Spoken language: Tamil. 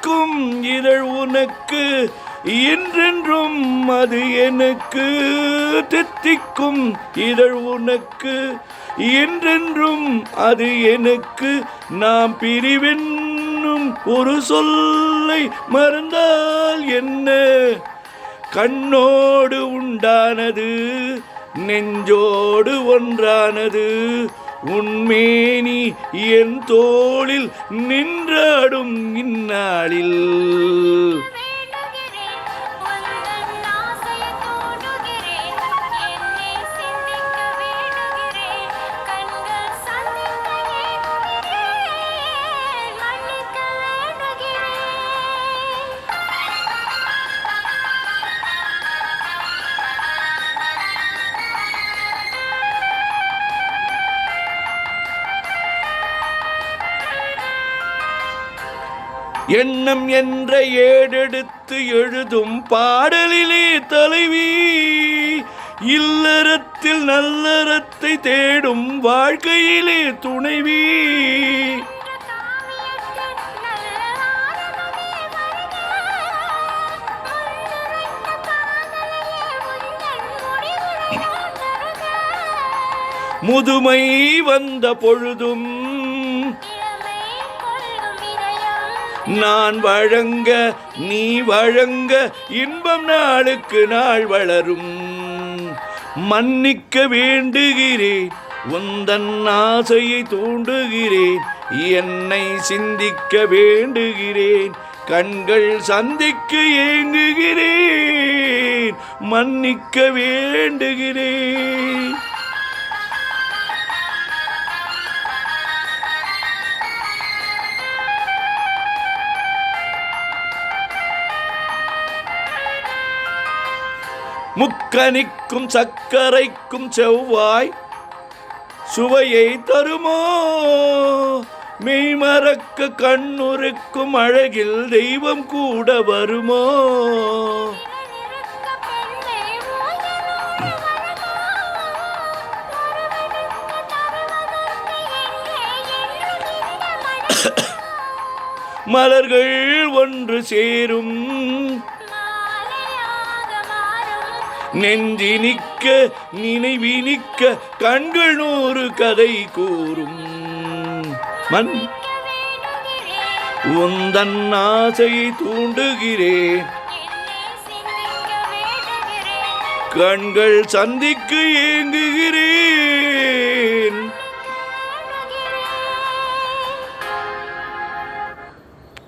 தித்திக்கும் இதழ் உனக்கு என்றென்றும் அது எனக்கு. தித்திக்கும் இதழ் உனக்கு என்றென்றும் அது எனக்கு. நாம் பிரிவென்னும் ஒரு சொல்லை மறந்தால் என்ன? கண்ணோடு உண்டானது நெஞ்சோடு ஒன்றானது. உன்மேனி என் தோளில் நின்றாடும் இந்நாளில். எண்ணம் என்ற ஏடெடுத்து எழுதும் பாடலிலே தலைவி. இல்லறத்தில் நல்லறத்தை தேடும் வாழ்க்கையிலே துணைவி. முதுமை வந்த பொழுதும் நான் வழங்க நீ வழங்க இன்பம் நாளுக்கு நாள் வளரும். மன்னிக்க வேண்டுகிறேன் உந்தன் ஆசையை தூண்டுகிறேன். என்னை சிந்திக்க வேண்டுகிறேன் கண்கள் சந்திக்க ஏங்குகிறேன். மன்னிக்க வேண்டுகிறேன். முக்கனிக்கும் சர்க்கரைக்கும் செவ்வாய் சுவையை தருமோ? மெய்மறக்க கண்ணுறுக்கும் அழகில் தெய்வம் கூட வருமோ? மலர்கள் ஒன்று சேரும் நெஞ்சினிக்க நினைவினிக்க கண்கள் 100 கதை கூறும். மண் உந்தன் ஆசையை தூண்டுகிறேன் கண்கள் சந்திக்க ஏங்குகிறேன்.